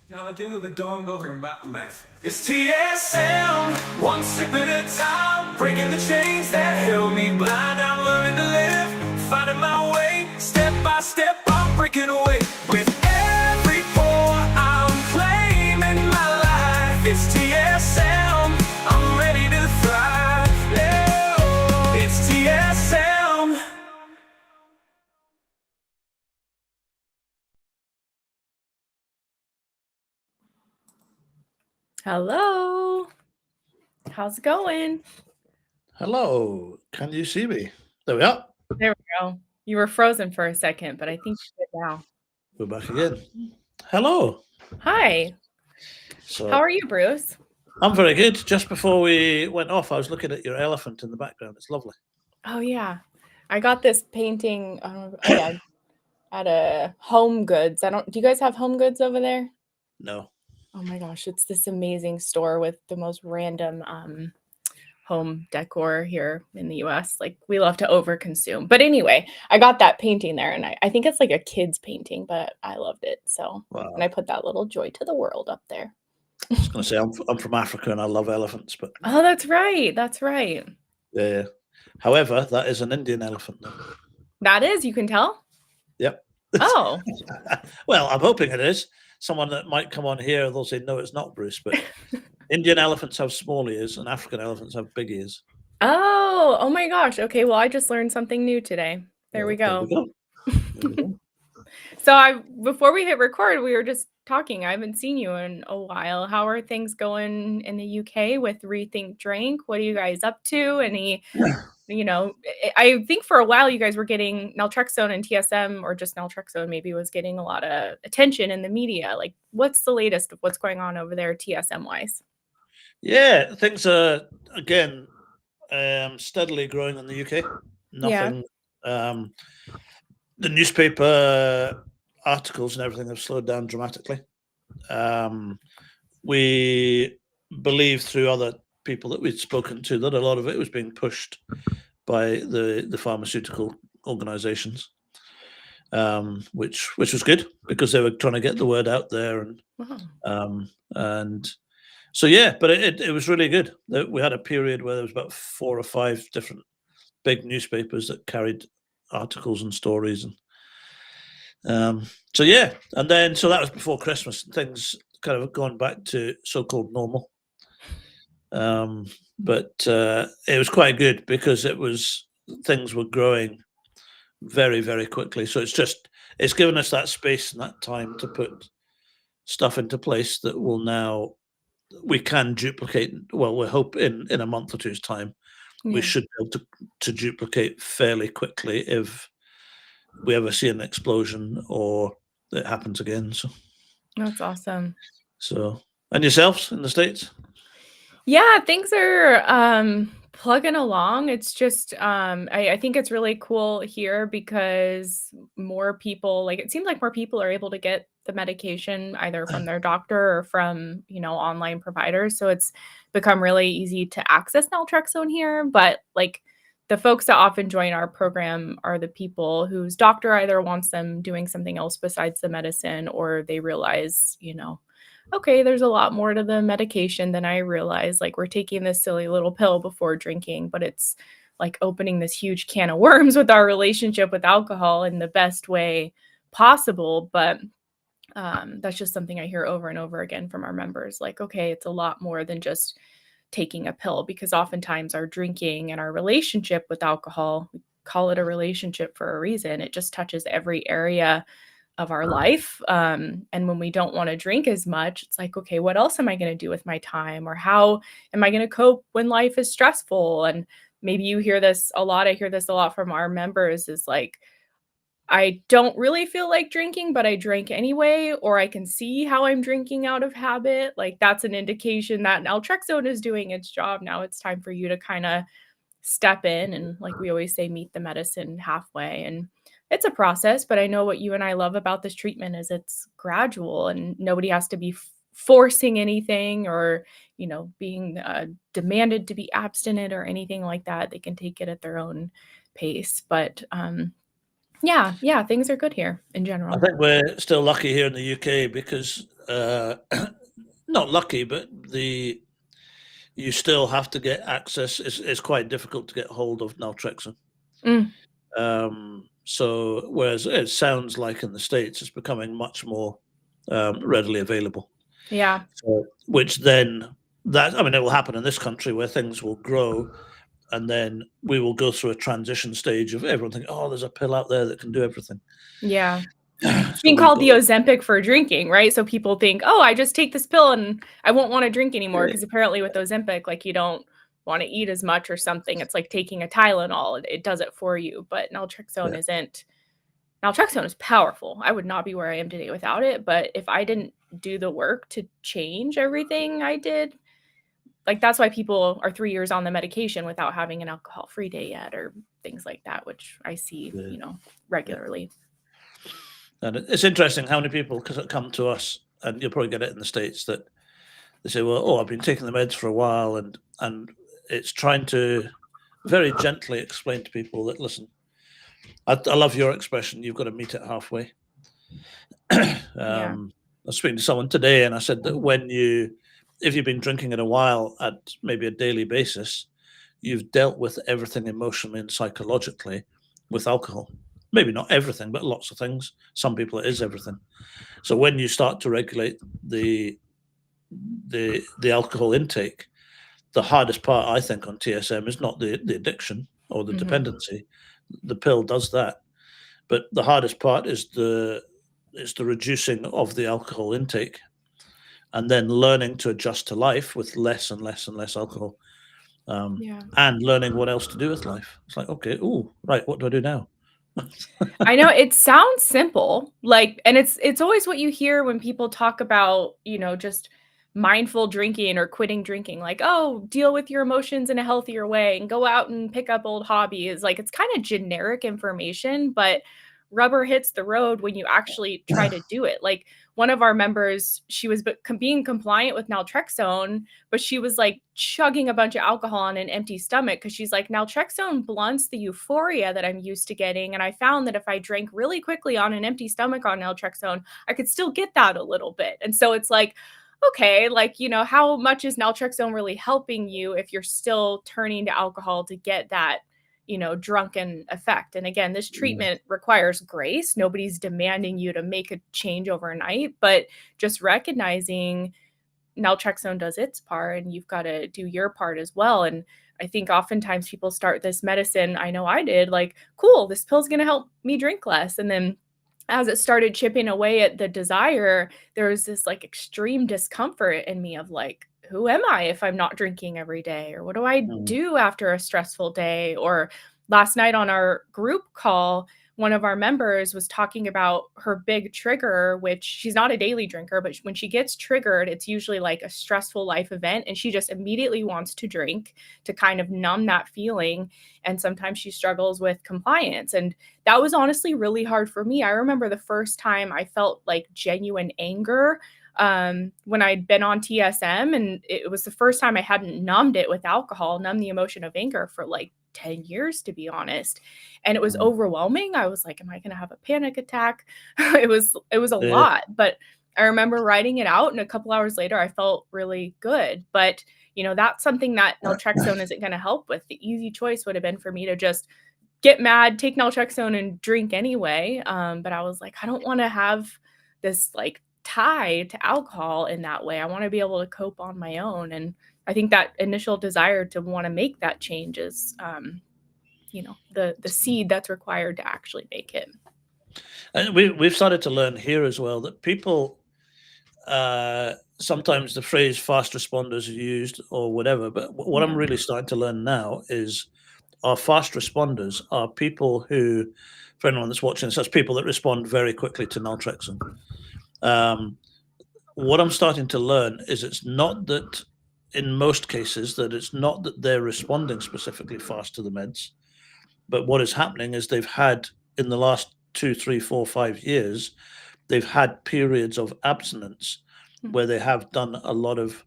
Now I do the don't go back. It's TSM, one sip at a time, breaking the chains that held me blind. I'm learning to live, finding my way, step by step. I'm breaking away with every pour. I'm claiming my life. It's TSM, I'm ready to thrive. Yeah, it's TSM. Hello. How's it going? Hello, can you see me? There we are. There we go. You were frozen for a second, but I think you're good now. We're back again. Hello. Hi. So How are you, Bruce? I'm very good. Just before we went off, I was looking at your elephant in the background. It's lovely. Oh yeah. I got this painting at a Home Goods. Do you guys have Home Goods over there? No. Oh my gosh, it's this amazing store with the most random home decor here in the US. Like we love to overconsume. But anyway, I got that painting there and I think it's like a kid's painting, but I loved it. So and I Wow. put that little joy to the world up there. I was going to say I'm from Africa and I love elephants, but Oh, that's right. That's right. yeah. However, that is an Indian elephant, though. That is, you can tell? Yep. Oh. Well, I'm hoping it is. Someone that might come on here, they'll say, no, it's not, Bruce. But Indian elephants have small ears and African elephants have big ears. Oh my gosh. Okay, well, I just learned something new today. There we Well, there go. we go. There we go. So before we hit record, we were just talking. I haven't seen you in a while. How are things going in the UK with Rethink Drink? What are you guys up to? I think for a while you guys were getting naltrexone and TSM, or just naltrexone maybe, was getting a lot of attention in the media. Like, what's the latest of what's going on over there TSM wise? Yeah, things are again steadily growing in the UK. Yeah. Nothing. The newspaper articles and everything have slowed down dramatically. We believe through other people that we'd spoken to that a lot of it was being pushed by the pharmaceutical organizations, which was good because they were trying to get the word out there and so yeah, but it was really good. We had a period where there was about 4 or 5 different big newspapers that carried articles and stories, and so yeah, and then so that was before Christmas, and things kind of gone back to so-called normal. But it was quite good because things were growing very, very quickly. So it's given us that space and that time to put stuff into place that we can duplicate. Well, we hope in a month or two's time, we should be able to duplicate fairly quickly if we ever see an explosion or it happens again. So That's awesome. And yourselves in the States? Yeah, things are plugging along. It's just I think it's really cool here because more people, like it seems like more people are able to get the medication either from their doctor or from, online providers. So it's become really easy to access naltrexone here. But like the folks that often join our program are the people whose doctor either wants them doing something else besides the medicine, or they realize, okay, there's a lot more to the medication than I realized. Like we're taking this silly little pill before drinking, but it's like opening this huge can of worms with our relationship with alcohol in the best way possible. But that's just something I hear over and over again from our members. Like, okay, it's a lot more than just taking a pill, because oftentimes our drinking and our relationship with alcohol, we call it a relationship for a reason. It just touches every area of our life. And when we don't want to drink as much, it's like, okay, what else am I going to do with my time? Or how am I going to cope when life is stressful? And maybe you hear this a lot. I hear this a lot from our members, is like, I don't really feel like drinking, but I drank anyway, or I can see how I'm drinking out of habit. Like that's an indication that naltrexone is doing its job. Now it's time for you to kind of step in and, like we always say, meet the medicine halfway. And it's a process, but I know what you and I love about this treatment is it's gradual and nobody has to be forcing anything or, being demanded to be abstinent or anything like that. They can take it at their own pace. But yeah, things are good here in I general. think we're still lucky here in the UK because not lucky, but you still have to get access. It's quite difficult to get hold of naltrexone. Mm. So whereas it sounds like in the States, it's becoming much more readily available. Yeah. So, which then that, I mean, it will happen in this country where things will grow, and then we will go through a transition stage of everyone thinking, oh, there's a pill out there that can do everything. Yeah. It's So being we've called the got Ozempic for drinking, right? So people think, oh, I just take this pill and I won't want to drink anymore. Because apparently with Ozempic, like you don't want to eat as much or something. It's like taking a Tylenol. It does it for you. But naltrexone Yeah. isn't. Naltrexone is powerful. I would not be where I am today without it. But if I didn't do the work to change everything I did, like that's why people are 3 years on the medication without having an alcohol-free day yet or things like that, which I see, Yeah. regularly. And it's interesting how many people come to us, and you'll probably get it in the States, that they say, well, oh, I've been taking the meds for a while, and it's trying to very gently explain to people that, listen, I love your expression, you've got to meet it halfway. Yeah. I was speaking to someone today, and I said that if you've been drinking it a while at maybe a daily basis, you've dealt with everything emotionally and psychologically with alcohol. Maybe not everything, but lots of things. Some people it is everything. So when you start to regulate the alcohol intake, the hardest part, I think, on TSM is not the addiction or the dependency. The pill does that, but the hardest part is the reducing of the alcohol intake, and then learning to adjust to life with less and less and less alcohol, Yeah. and learning what else to do with life. It's like, okay, oh, right, what do I do now? I know it sounds simple, like, and it's always what you hear when people talk about, just mindful drinking or quitting drinking, like, oh, deal with your emotions in a healthier way and go out and pick up old hobbies. Like it's kind of generic information, but rubber hits the road when you actually try to do it. Like one of our members, she was being compliant with naltrexone, but she was like chugging a bunch of alcohol on an empty stomach because she's like, naltrexone blunts the euphoria that I'm used to getting. And I found that if I drank really quickly on an empty stomach on naltrexone, I could still get that a little bit. And so it's like, okay, like, how much is naltrexone really helping you if you're still turning to alcohol to get that, drunken effect? And again, this treatment requires grace. Nobody's demanding you to make a change overnight, but just recognizing naltrexone does its part and you've got to do your part as well. And I think oftentimes people start this medicine, I know I did, like, cool, this pill's going to help me drink less. And then as it started chipping away at the desire, there was this like extreme discomfort in me of like, who am I if I'm not drinking every day? Or what do I do after a stressful day? Or last night on our group call, one of our members was talking about her big trigger, which she's not a daily drinker, but when she gets triggered, it's usually like a stressful life event. And she just immediately wants to drink to kind of numb that feeling. And sometimes she struggles with compliance. And that was honestly really hard for me. I remember the first time I felt like genuine anger when I'd been on TSM, and it was the first time I hadn't numbed it with alcohol, numbed the emotion of anger for like 10 years, to be honest. And it was overwhelming. I was like, am I going to have a panic attack? It was a lot, but I remember writing it out and a couple hours later, I felt really good. But, that's something that naltrexone isn't going to help with. The easy choice would have been for me to just get mad, take naltrexone and drink anyway. But I was like, I don't want to have this like tie to alcohol in that way. I want to be able to cope on my own. And I think that initial desire to want to make that change is, the seed that's required to actually make it. And we've started to learn here as well that people, sometimes the phrase fast responders are used or whatever, but what I'm really starting to learn now is our fast responders are people who, for anyone that's watching this, that's people that respond very quickly to naltrexone. What I'm starting to learn is it's not that, in most cases, that it's not that they're responding specifically fast to the meds, but what is happening is they've had, in the last 2, 3, 4, 5 years, they've had periods of abstinence where they have done a lot of,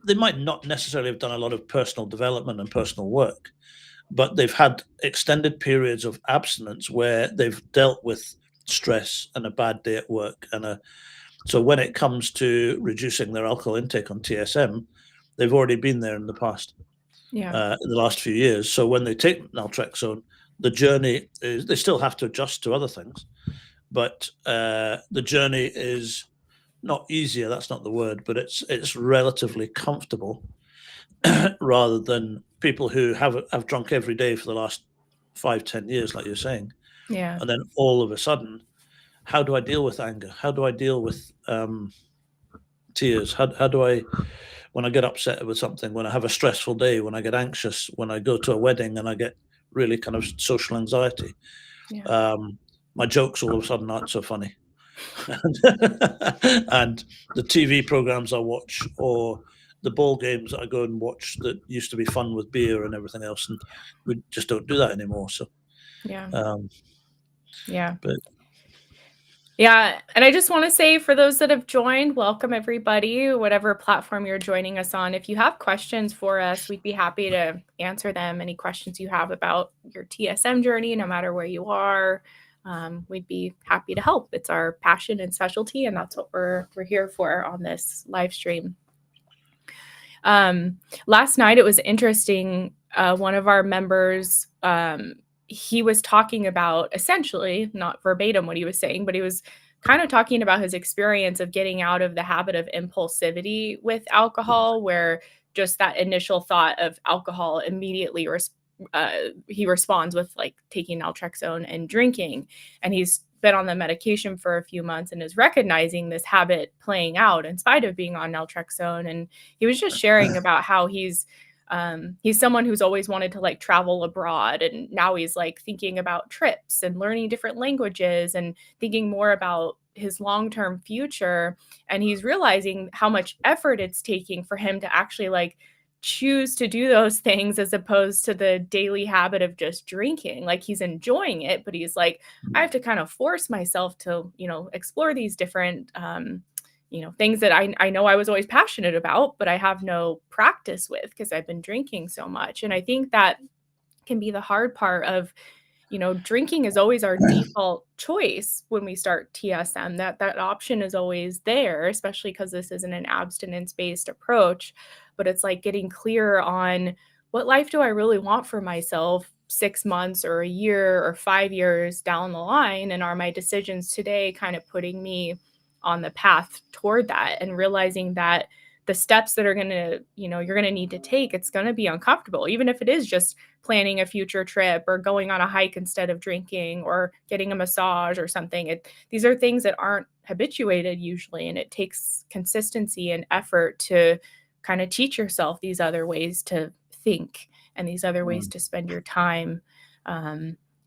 they might not necessarily have done a lot of personal development and personal work, but they've had extended periods of abstinence where they've dealt with stress and a bad day at work and So when it comes to reducing their alcohol intake on TSM, they've already been there in the past, in the last few years. So when they take naltrexone, the journey is, they still have to adjust to other things, but the journey is not easier, that's not the word, but it's relatively comfortable rather than people who have drunk every day for the last 5-10 years, like you're saying. Yeah. And then all of a sudden, how do I deal with anger? How do I deal with tears? How do I, when I get upset with something, when I have a stressful day, when I get anxious, when I go to a wedding and I get really kind of social anxiety, my jokes all of a sudden aren't so funny. And the TV programs I watch, or the ball games that I go and watch that used to be fun with beer and everything else, and we just don't do that anymore. So but yeah, and I just want to say, for those that have joined, welcome everybody, whatever platform you're joining us on. If you have questions for us, we'd be happy to answer them. Any questions you have about your TSM journey, no matter where you are, we'd be happy to help. It's our passion and specialty, and that's what we're here for on this live stream. Last night, it was interesting. One of our members, he was talking about, essentially, not verbatim what he was saying, but he was kind of talking about his experience of getting out of the habit of impulsivity with alcohol, where just that initial thought of alcohol immediately he responds with like taking naltrexone and drinking. And he's been on the medication for a few months and is recognizing this habit playing out in spite of being on naltrexone. And he was just sharing about how he's someone who's always wanted to like travel abroad, and now he's like thinking about trips and learning different languages and thinking more about his long-term future. And he's realizing how much effort it's taking for him to actually like choose to do those things, as opposed to the daily habit of just drinking. Like, he's enjoying it, but he's like, I have to kind of force myself to, explore these different things that I know I was always passionate about, but I have no practice with because I've been drinking so much. And I think that can be the hard part of, drinking is always our default choice when we start TSM. That option is always there, especially because this isn't an abstinence-based approach. But it's like getting clear on, what life do I really want for myself 6 months or a year or 5 years down the line? And are my decisions today kind of putting me on the path toward that, and realizing that the steps that are going to, you're going to need to take, it's going to be uncomfortable, even if it is just planning a future trip or going on a hike instead of drinking or getting a massage or something. These are things that aren't habituated usually, and it takes consistency and effort to kind of teach yourself these other ways to think and these other ways to spend your time.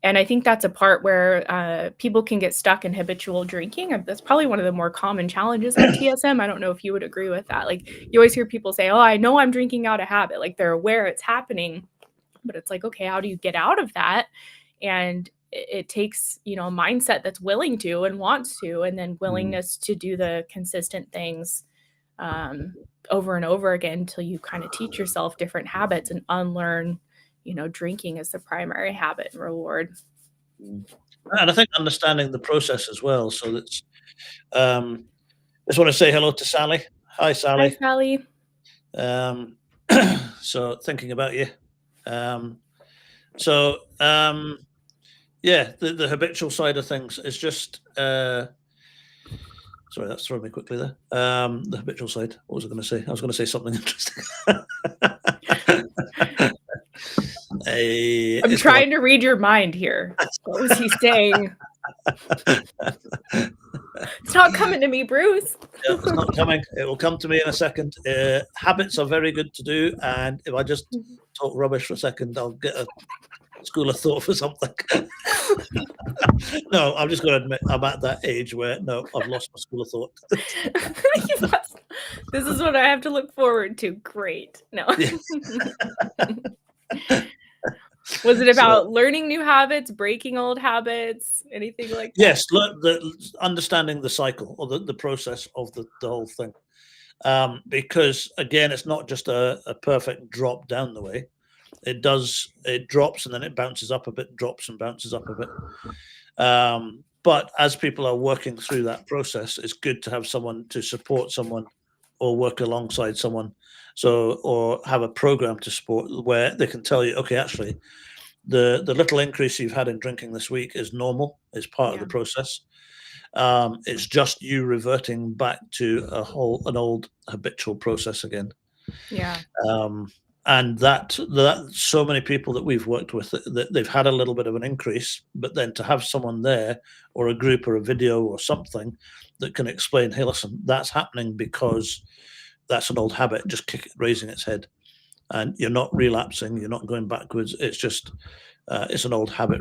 And I think that's a part where people can get stuck in habitual drinking. That's probably one of the more common challenges with TSM. I don't know if you would agree with that. Like, you always hear people say, oh, I know I'm drinking out of habit. Like, they're aware it's happening, but it's like, okay, how do you get out of that? And it takes, a mindset that's willing to and wants to, and then willingness to do the consistent things over and over again until you kind of teach yourself different habits and unlearn drinking as the primary habit and reward. And I think understanding the process as well. So that's, just want to say hello to Sally. Hi, Sally. Hi, Sally. So thinking about you. Yeah, the habitual side of things is just, sorry, that's thrown me quickly there. The habitual side, what was I going to say? I was going to say something interesting. I'm trying to read your mind here. What was he saying? It's not coming to me, Bruce. It's not coming. It will come to me in a second. Habits are very good to do, and if I just talk rubbish for a second, I'll get a school of thought for something. No, I'm just going to admit I'm at that age where, no, I've lost my school of thought. This is what I have to look forward to. Great. No. Was it about learning new habits, breaking old habits, anything like that? Yes, understanding the cycle or the process of the whole thing. Because, again, it's not just a perfect drop down the way. It drops and then it bounces up a bit, drops and bounces up a bit. But as people are working through that process, it's good to have someone to support someone or work alongside someone. So, or have a program to support where they can tell you, okay, actually, the little increase you've had in drinking this week is normal, is part of the process. It's just you reverting back to an old habitual process again. Yeah. And that so many people that we've worked with that they've had a little bit of an increase, but then to have someone there or a group or a video or something that can explain, hey, listen, that's happening because that's an old habit, just raising its head, and you're not relapsing, you're not going backwards. It's just it's an old habit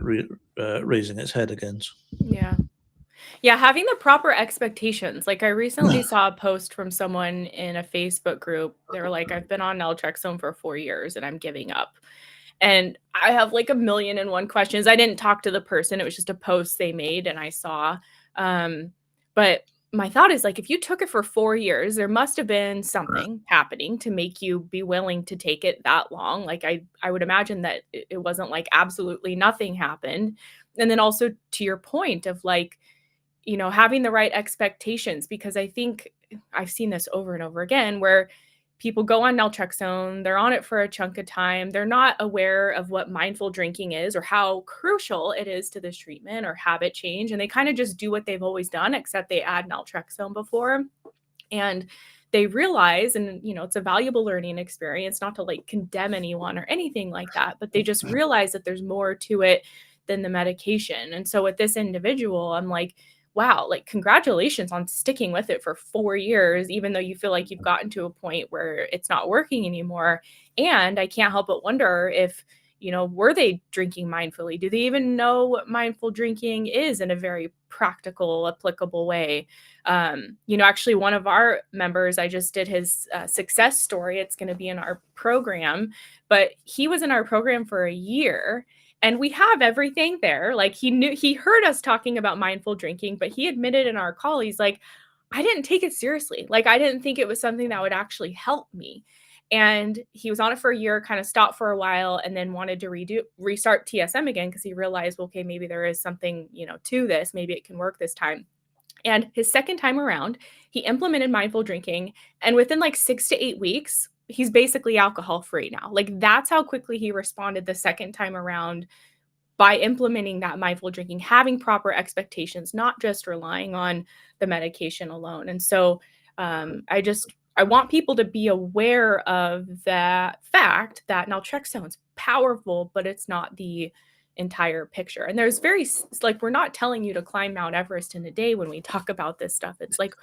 raising its head again. Yeah. Yeah, having the proper expectations. Like, I recently saw a post from someone in a Facebook group. They were like, I've been on naltrexone for 4 years and I'm giving up. And I have like a million and one questions. I didn't talk to the person. It was just a post they made and I saw. But my thought is like, if you took it for 4 years, there must have been something happening to make you be willing to take it that long. Like, I would imagine that it wasn't like absolutely nothing happened. And then also to your point of like, having the right expectations, because I think I've seen this over and over again where people go on naltrexone, they're on it for a chunk of time, they're not aware of what mindful drinking is or how crucial it is to this treatment or habit change, and they kind of just do what they've always done, except they add naltrexone before. And they realize, and it's a valuable learning experience, not to like condemn anyone or anything like that, but they just realize that there's more to it than the medication. And so with this individual, I'm like, wow, like congratulations on sticking with it for 4 years, even though you feel like you've gotten to a point where it's not working anymore. And I can't help but wonder if, were they drinking mindfully? Do they even know what mindful drinking is in a very practical, applicable way? Actually, one of our members, I just did his success story. It's going to be in our program, but he was in our program for a year. And we have everything there. Like, he heard us talking about mindful drinking, but he admitted in our call, he's like, I didn't take it seriously. Like, I didn't think it was something that would actually help me. And he was on it for a year, kind of stopped for a while, and then wanted to restart TSM again because he realized, well, okay, maybe there is something, to this. Maybe it can work this time. And his second time around, he implemented mindful drinking. And within like 6 to 8 weeks, he's basically alcohol free now. Like, that's how quickly he responded the second time around by implementing that mindful drinking, having proper expectations, not just relying on the medication alone. And so I want people to be aware of that fact that naltrexone is powerful, but it's not the entire picture. And there's like, we're not telling you to climb Mount Everest in a day when we talk about this stuff. It's like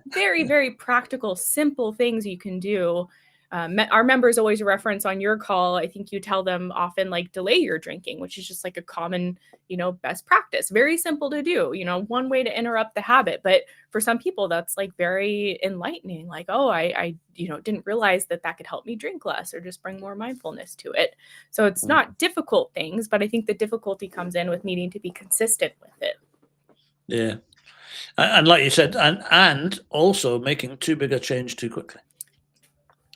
very, very practical, simple things you can do. Our members always reference on your call, I think you tell them often, like, delay your drinking, which is just like a common, best practice. Very simple to do, one way to interrupt the habit. But for some people, that's like very enlightening. Like, oh, I didn't realize that could help me drink less or just bring more mindfulness to it. So it's not difficult things, but I think the difficulty comes in with needing to be consistent with it. Yeah. And like you said, and also making too big a change too quickly.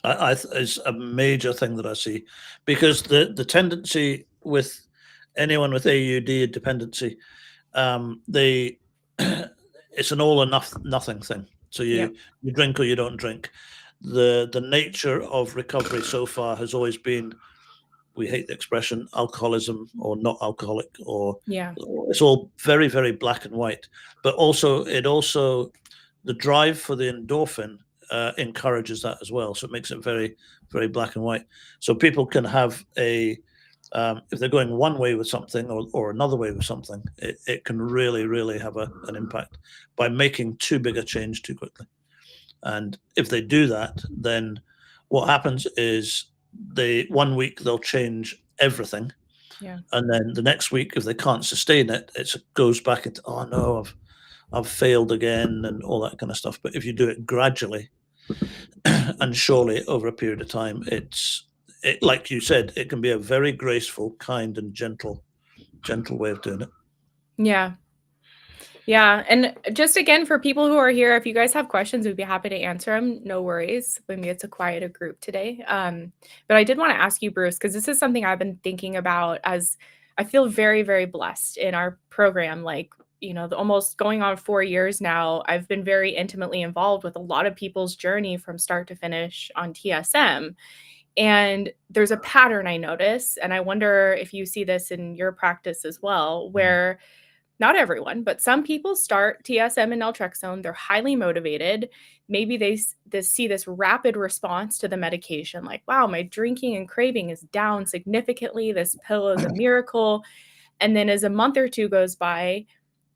Is a major thing that I see, because the tendency with anyone with AUD dependency, they it's an all or nothing thing. So you drink or you don't drink. The nature of recovery so far has always been, we hate the expression alcoholism or not alcoholic, or it's all very, very black and white. But also the drive for the endorphin encourages that as well. So it makes it very, very black and white. So people can have if they're going one way with something or another way with something, it can really, really have an impact by making too big a change too quickly. And if they do that, then what happens is one week they'll change everything. Yeah. And then the next week, if they can't sustain it, it goes back into, oh no, I've failed again and all that kind of stuff. But if you do it gradually and surely over a period of time, like you said, it can be a very graceful, kind, and gentle way of doing it. Yeah. Yeah. And just again, for people who are here, if you guys have questions, we'd be happy to answer them. No worries. Maybe it's a quieter group today. But I did want to ask you, Bruce, because this is something I've been thinking about, as I feel very, very blessed in our program. Like, almost going on 4 years now, I've been very intimately involved with a lot of people's journey from start to finish on TSM. And there's a pattern I notice, and I wonder if you see this in your practice as well, where not everyone, but some people start TSM and naltrexone. They're highly motivated. Maybe they see this rapid response to the medication, like, wow, my drinking and craving is down significantly. This pill is a miracle. And then as a month or two goes by,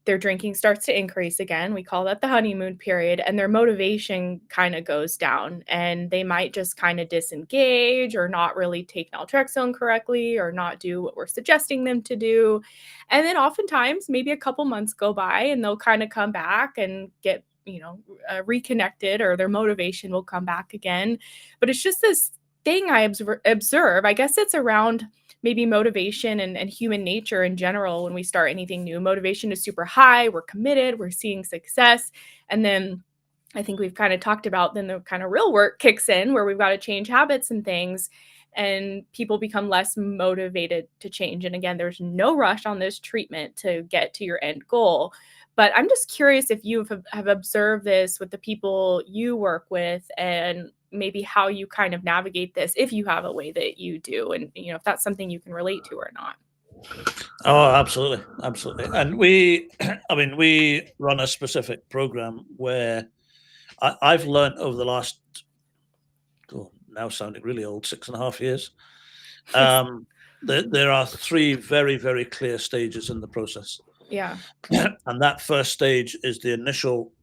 their drinking starts to increase again. We call that the honeymoon period, and their motivation kind of goes down, and they might just kind of disengage or not really take naltrexone correctly or not do what we're suggesting them to do. And then oftentimes maybe a couple months go by and they'll kind of come back and get, reconnected, or their motivation will come back again. But it's just this thing I observe. I guess it's around maybe motivation and human nature in general. When we start anything new, motivation is super high, we're committed, we're seeing success. And then I think we've kind of talked about, then the kind of real work kicks in, where we've got to change habits and things, and people become less motivated to change. And again, there's no rush on this treatment to get to your end goal. But I'm just curious if you have observed this with the people you work with, and maybe how you kind of navigate this, if you have a way that you do, and if that's something you can relate to or not. Oh, absolutely, absolutely. And we, I mean, we run a specific program where I've learned over the last, now sounding really old, 6.5 years, there are 3 very, very clear stages in the process. Yeah. And that first stage is the initial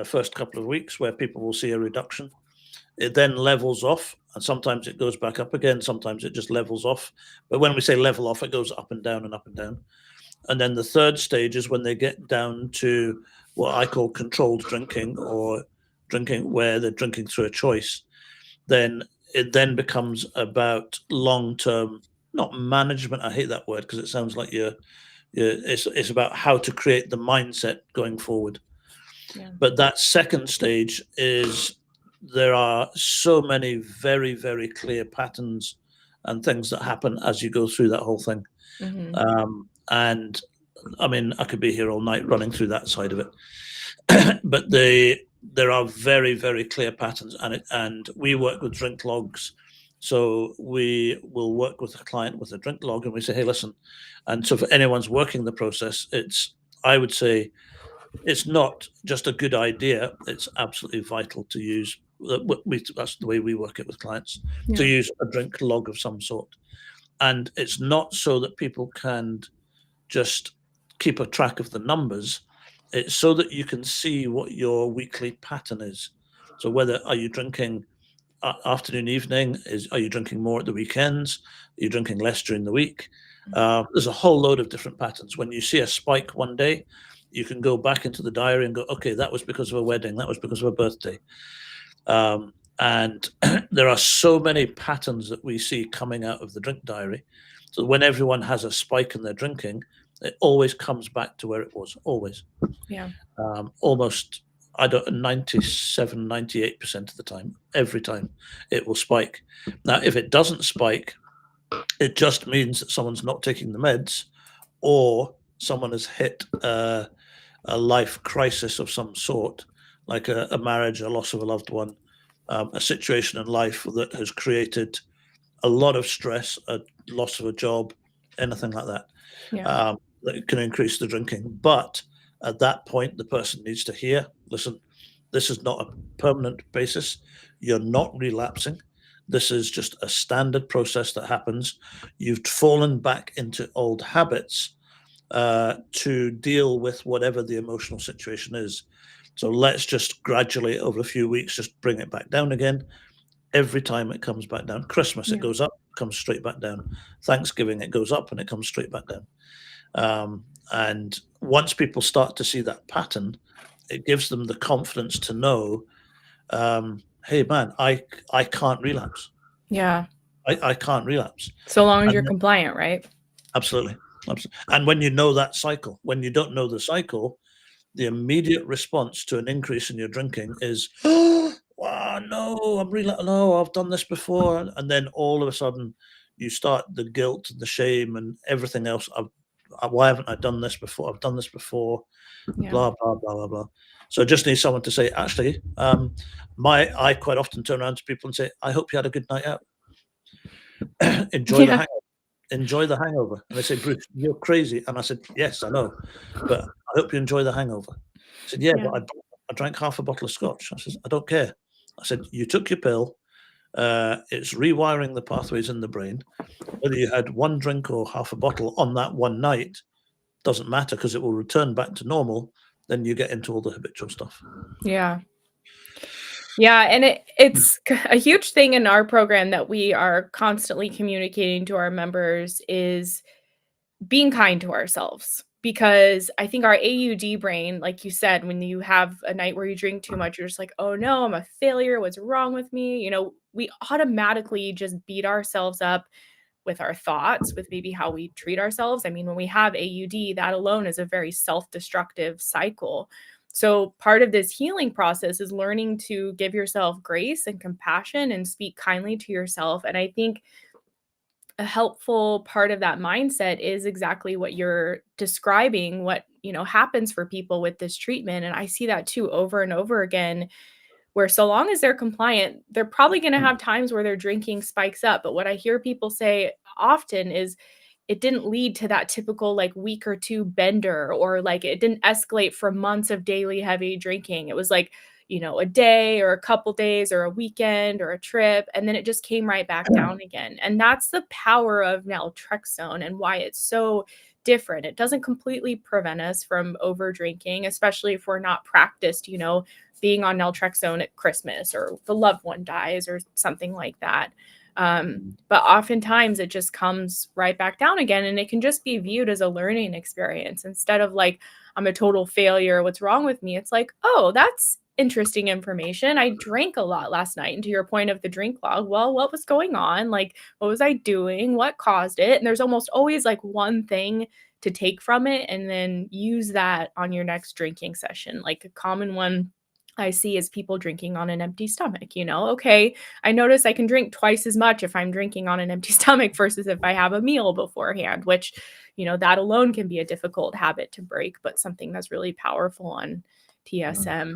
first couple of weeks, where people will see a reduction. It then levels off, and sometimes it goes back up again. Sometimes it just levels off. But when we say level off, it goes up and down and up and down. And then the third stage is when they get down to what I call controlled drinking, or drinking where they're drinking through a choice. Then it then becomes about long-term, not management. I hate that word because it sounds like it's about how to create the mindset going forward. Yeah. But that second stage is, there are so many very, very clear patterns and things that happen as you go through that whole thing. Mm-hmm. And I mean, I could be here all night running through that side of it. But there are very, very clear patterns, and we work with drink logs. So we will work with a client with a drink log, and we say, hey, listen. And so for anyone's working the process, I would say, it's not just a good idea, it's absolutely vital to use. That's the way we work it with clients, to Yeah. use a drink log of some sort. And it's not so that people can just keep a track of the numbers. It's so that you can see what your weekly pattern is. So whether are you drinking afternoon, evening? Are you drinking more at the weekends? Are you drinking less during the week? There's a whole load of different patterns. When you see a spike one day, you can go back into the diary and go, okay, that was because of a wedding, that was because of a birthday. And there are so many patterns that we see coming out of the drink diary. So when everyone has a spike in their drinking, it always comes back to where it was, always. Yeah. Almost, 97, 98% of the time, every time it will spike. Now, if it doesn't spike, it just means that someone's not taking the meds, or someone has hit a life crisis of some sort, like a marriage, a loss of a loved one, a situation in life that has created a lot of stress, a loss of a job, anything like that. Yeah. That can increase the drinking. But at that point, the person needs to hear, listen, this is not a permanent basis. You're not relapsing. This is just a standard process that happens. You've fallen back into old habits to deal with whatever the emotional situation is. So let's just gradually, over a few weeks, just bring it back down again. Every time it comes back down. Christmas, it goes up, comes straight back down. Thanksgiving, it goes up and it comes straight back down. And once people start to see that pattern, it gives them the confidence to know, hey man, I can't relapse. Yeah. I can't relapse. So long as And you're compliant, right? Absolutely. And when you know that cycle, when you don't know the cycle, the immediate response to an increase in your drinking is, oh, wow, no, no, I've done this before. And then all of a sudden you start the guilt and the shame and everything else. why haven't I done this before? I've done this before, Yeah. blah, blah, blah, blah, blah. So I just need someone to say, actually, I quite often turn around to people and say, I hope you had a good night out. Enjoy the Yeah. hangover. Enjoy the hangover. And they say, Bruce, you're crazy. And I said, yes, I know, but I hope you enjoy the hangover. I said, yeah, Yeah. but I drank half a bottle of scotch. I said, I don't care. I said, you took your pill. It's rewiring the pathways in the brain. Whether you had one drink or half a bottle on that one night doesn't matter, because it will return back to normal. Then you get into all the habitual stuff. Yeah. Yeah, and it's a huge thing in our program that we are constantly communicating to our members is being kind to ourselves, because I think our AUD brain, like you said, when you have a night where you drink too much, you're just like, "Oh no, I'm a failure. What's wrong with me?" We automatically just beat ourselves up with our thoughts, with maybe how we treat ourselves. I mean, when we have AUD, that alone is a very self-destructive cycle. So, part of this healing process is learning to give yourself grace and compassion and speak kindly to yourself. And I think a helpful part of that mindset is exactly what you're describing, what, happens for people with this treatment. And I see that too over and over again, where so long as they're compliant, they're probably going to have times where their drinking spikes up. But what I hear people say often is it didn't lead to that typical like week or two bender, or like it didn't escalate for months of daily heavy drinking. It was like, a day or a couple days or a weekend or a trip. And then it just came right back down again. And that's the power of naltrexone and why it's so different. It doesn't completely prevent us from over drinking, especially if we're not practiced, being on naltrexone at Christmas or the loved one dies or something like that. But oftentimes it just comes right back down again, and it can just be viewed as a learning experience instead of like, I'm a total failure. What's wrong with me? It's like, oh, that's interesting information. I drank a lot last night. And to your point of the drink log, well, what was going on? Like, what was I doing? What caused it? And there's almost always like one thing to take from it and then use that on your next drinking session. Like a common one I see is people drinking on an empty stomach. Okay, I notice I can drink twice as much if I'm drinking on an empty stomach versus if I have a meal beforehand, which, that alone can be a difficult habit to break, but something that's really powerful on TSM.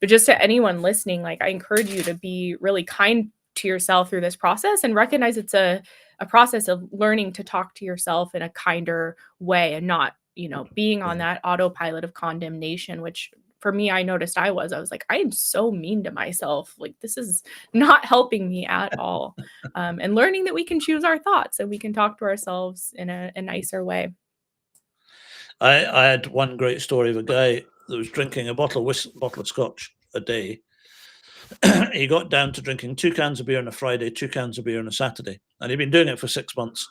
But just to anyone listening, like I encourage you to be really kind to yourself through this process and recognize it's a process of learning to talk to yourself in a kinder way and not, being on that autopilot of condemnation, which for me, I noticed I was like, I am so mean to myself. Like, this is not helping me at all. And learning that we can choose our thoughts and we can talk to ourselves in a nicer way. I had one great story of a guy that was drinking a bottle of scotch a day. He got down to drinking 2 cans of beer on a Friday, 2 cans of beer on a Saturday, and he'd been doing it for 6 months.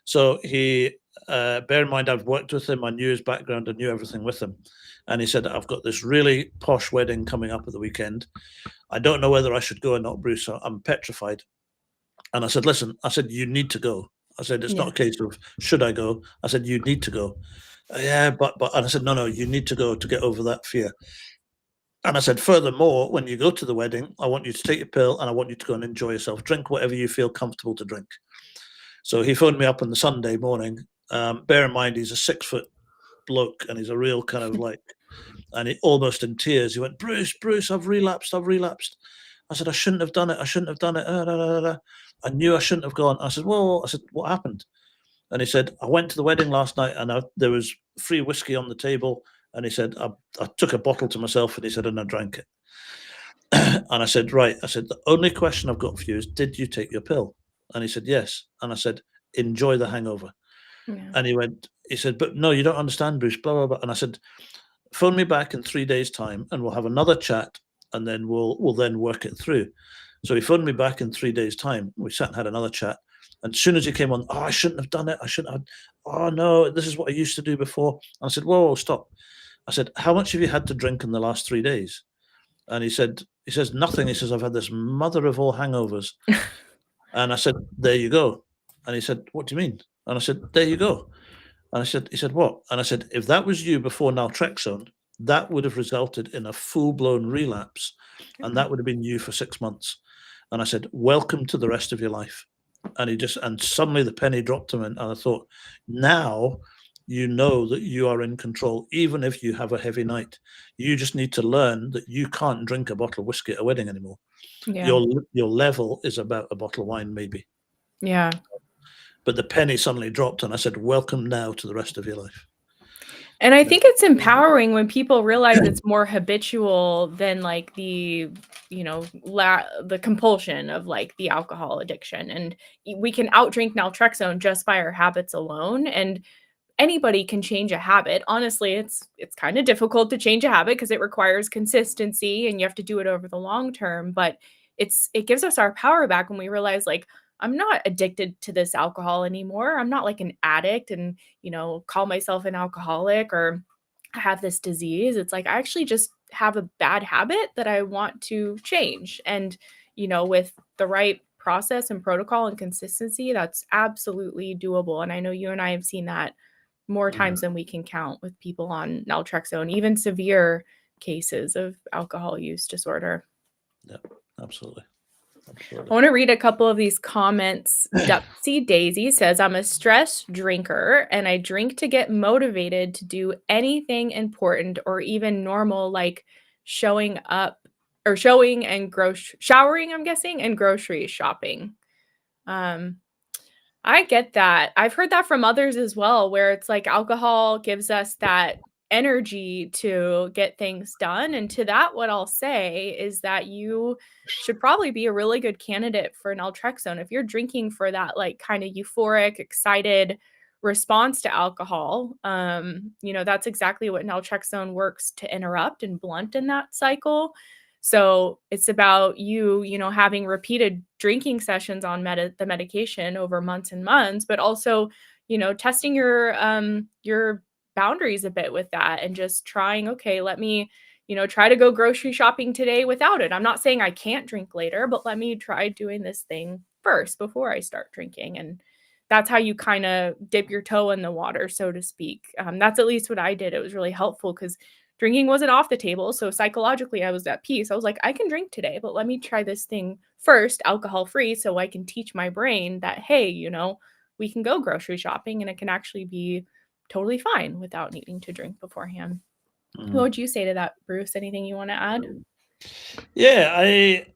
So he, bear in mind, I've worked with him, I knew his background, I knew everything with him. And he said, I've got this really posh wedding coming up at the weekend. I don't know whether I should go or not, Bruce. I'm petrified. And I said, listen, I said, you need to go. I said, it's not a case of should I go? I said, you need to go. Yeah, but and I said, no, you need to go to get over that fear. And I said, furthermore, when you go to the wedding, I want you to take your pill and I want you to go and enjoy yourself. Drink whatever you feel comfortable to drink. So he phoned me up on the Sunday morning. Bear in mind, he's a 6-foot bloke and he's a real kind of like, and he almost in tears. He went, Bruce, I've relapsed. I said, I shouldn't have done it. I knew I shouldn't have gone. I said, whoa. I said, what happened? And he said, I went to the wedding last night and there was free whiskey on the table. And he said, I took a bottle to myself, and he said, and I drank it. And I said, right. I said, the only question I've got for you is, did you take your pill? And he said, yes. And I said, enjoy the hangover. Yeah. And he said, but no, you don't understand, Bruce, blah, blah, blah. And I said, phone me back in 3 days' time and we'll have another chat, and then we'll then work it through. So he phoned me back in 3 days' time. We sat and had another chat. And as soon as he came on, I shouldn't have done it. Oh no, this is what I used to do before. And I said, whoa, stop. I said, how much have you had to drink in the last 3 days? And he says, nothing. He says, I've had this mother of all hangovers. And I said, there you go. And he said, what do you mean? And I said, there you go. And he said, what? And I said, if that was you before naltrexone, that would have resulted in a full-blown relapse. And that would have been you for 6 months. And I said, welcome to the rest of your life. And and suddenly the penny dropped him. And I thought, now you know that you are in control, even if you have a heavy night. You just need to learn that you can't drink a bottle of whiskey at a wedding anymore. Yeah. Your level is about a bottle of wine, maybe. Yeah. But the penny suddenly dropped, and I said, "Welcome now to the rest of your life." And I think it's empowering when people realize it's more habitual than like the, the compulsion of like the alcohol addiction. And we can outdrink naltrexone just by our habits alone. And anybody can change a habit. Honestly, it's kind of difficult to change a habit because it requires consistency and you have to do it over the long term, but it gives us our power back when we realize like I'm not addicted to this alcohol anymore. I'm not like an addict and, call myself an alcoholic or have this disease. It's like I actually just have a bad habit that I want to change. And, with the right process and protocol and consistency, that's absolutely doable. And I know you and I have seen that more times than we can count with people on naltrexone, even severe cases of alcohol use disorder. Yeah, absolutely. I want to read a couple of these comments. Dupsy Daisy says, I'm a stress drinker and I drink to get motivated to do anything important or even normal, like showing up or showing and showering, I'm guessing, and grocery shopping. I get that. I've heard that from others as well, where it's like alcohol gives us that energy to get things done. And to that, what I'll say is that you should probably be a really good candidate for naltrexone. If you're drinking for that, like kind of euphoric, excited response to alcohol, that's exactly what naltrexone works to interrupt and blunt in that cycle. So it's about you, having repeated drinking sessions on the medication over months and months, but also, testing your boundaries a bit with that and just trying, okay, let me, try to go grocery shopping today without it. I'm not saying I can't drink later, but let me try doing this thing first before I start drinking. And that's how you kind of dip your toe in the water, so to speak. That's at least what I did. It was really helpful because drinking wasn't off the table. So psychologically, I was at peace. I was like, I can drink today, but let me try this thing first, alcohol free, so I can teach my brain that, hey, we can go grocery shopping and it can actually be totally fine without needing to drink beforehand. What would you say to that, Bruce? Anything you want to add? Yeah, it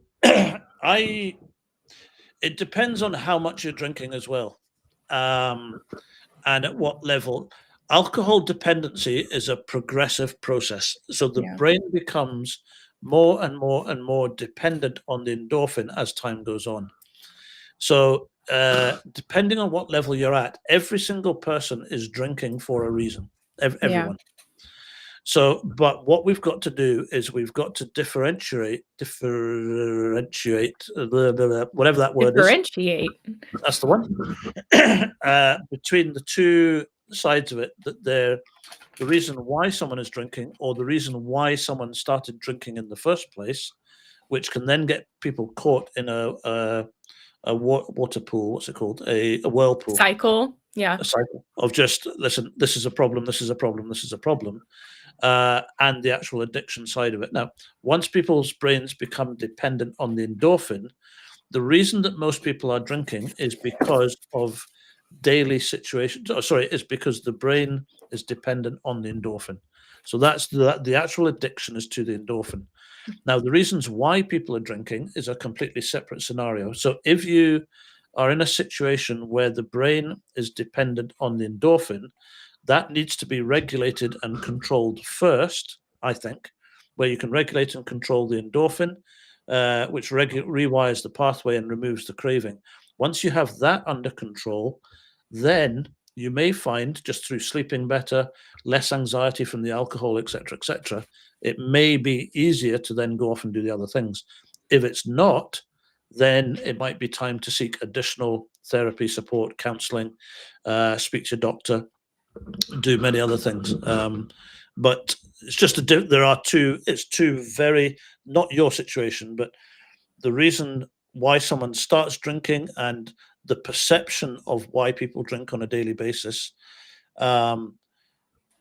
depends on how much you're drinking as well, and at what level. Alcohol dependency is a progressive process. So the brain becomes more and more and more dependent on the endorphin as time goes on. So depending on what level you're at, every single person is drinking for a reason, everyone. So, but what we've got to do is we've got to differentiate, whatever that word Differentiate. is. That's the one. Between the two sides of it, that the reason why someone is drinking or the reason why someone started drinking in the first place, which can then get people caught in a water pool. What's it called? A whirlpool. Cycle. Yeah. A cycle of just, listen, this is a problem, this is a problem, this is a problem. And the actual addiction side of it. Now, once people's brains become dependent on the endorphin, the reason that most people are drinking is because of daily situations. Is because the brain is dependent on the endorphin. So that's the actual addiction is to the endorphin. Now, the reasons why people are drinking is a completely separate scenario. So if you are in a situation where the brain is dependent on the endorphin, that needs to be regulated and controlled first, I think, where you can regulate and control the endorphin, which rewires the pathway and removes the craving. Once you have that under control, then you may find, just through sleeping better, less anxiety from the alcohol, etc., it may be easier to then go off and do the other things. If it's not, then it might be time to seek additional therapy, support, counseling, speak to your doctor, do many other things. But it's just it's two very, not your situation, but the reason why someone starts drinking and the perception of why people drink on a daily basis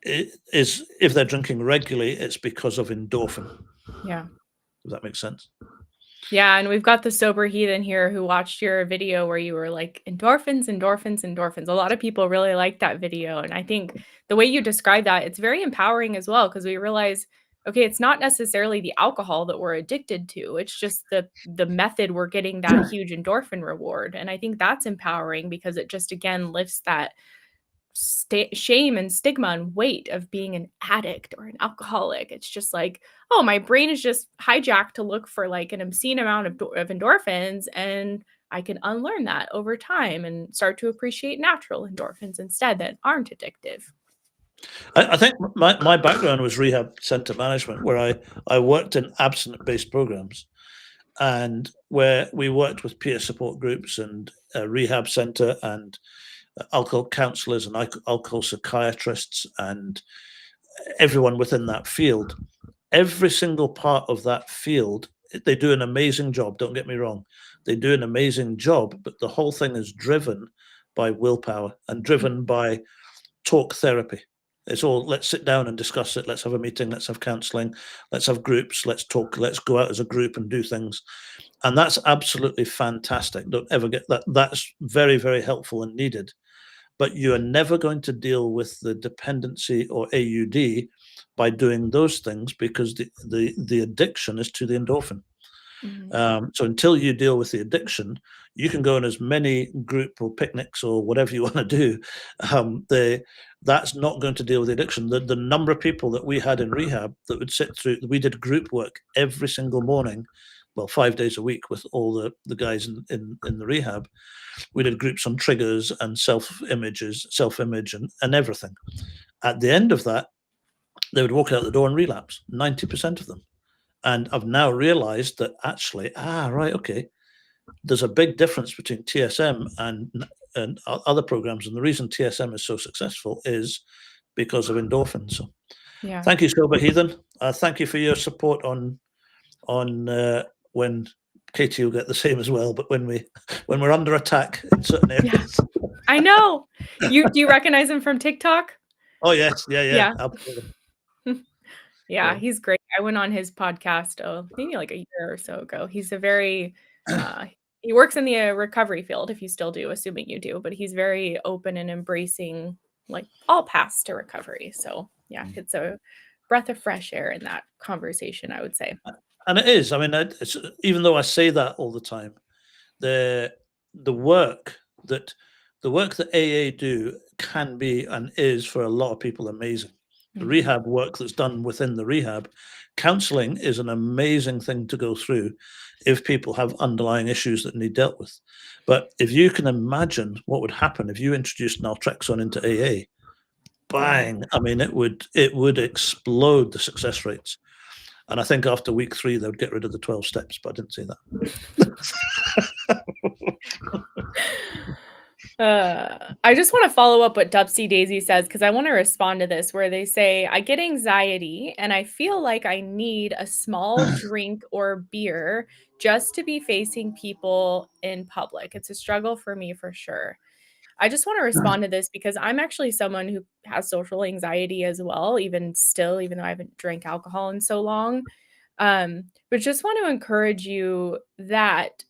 is, if they're drinking regularly, it's because of endorphin. Yeah. Does that make sense? Yeah, and we've got the sober heathen here who watched your video where you were like, endorphins, endorphins, endorphins. A lot of people really like that video. And I think the way you describe that, it's very empowering as well, because we realize, okay, it's not necessarily the alcohol that we're addicted to. It's just the method we're getting that huge endorphin reward. And I think that's empowering because it just again lifts that shame and stigma and weight of being an addict or an alcoholic. It's just like, oh, my brain is just hijacked to look for like an obscene amount of endorphins, and I can unlearn that over time and start to appreciate natural endorphins instead that aren't addictive. I think my background was rehab center management, where I worked in abstinence-based programs, and where we worked with peer support groups and a rehab center and alcohol counselors and alcohol psychiatrists and everyone within that field. Every single part of that field, they do an amazing job. Don't get me wrong. They do an amazing job, but the whole thing is driven by willpower and driven by talk therapy. It's all, let's sit down and discuss it. Let's have a meeting. Let's have counseling. Let's have groups. Let's talk. Let's go out as a group and do things. And that's absolutely fantastic. Don't ever get that. That's very, very helpful and needed. But you are never going to deal with the dependency or AUD by doing those things, because the addiction is to the endorphin. So until you deal with the addiction, you can go on as many group or picnics or whatever you want to do. That's not going to deal with the addiction. The number of people that we had in rehab that would sit through, we did group work every single morning, well, 5 days a week with all the guys in the rehab. We did groups on triggers and self-image and everything. At the end of that, they would walk out the door and relapse, 90% of them. And I've now realized that actually, right, okay, there's a big difference between TSM and other programs. And the reason TSM is so successful is because of endorphins. So Yeah. thank you, Sober Heathen. Thank you for your support on when Katie will get the same as well, but when we're under attack in certain areas. Yeah. I know. Do you recognize him from TikTok? Oh yes, yeah, Yeah. absolutely. Yeah, So, he's great. I went on his podcast, maybe like a year or so ago. He's a very he works in the recovery field, if you still do, assuming you do, but he's very open and embracing like all paths to recovery. So, yeah, it's a breath of fresh air in that conversation, I would say. and it is. I mean, it's, even though I say that all the time, the work that AA do can be and is for a lot of people amazing. The rehab work that's done within the rehab, counseling is an amazing thing to go through if people have underlying issues that need dealt with. But if you can imagine what would happen if you introduced naltrexone into AA, bang! I mean, it would explode the success rates. And I think after week 3, they would get rid of the 12 steps, but I didn't say that. I just want to follow up what Dupsy Daisy says, because I want to respond to this, where they say, I get anxiety and I feel like I need a small drink or beer just to be facing people in public. It's a struggle for me for sure. I just want to respond to this because I'm actually someone who has social anxiety as well, even though I haven't drank alcohol in so long. But just want to encourage you that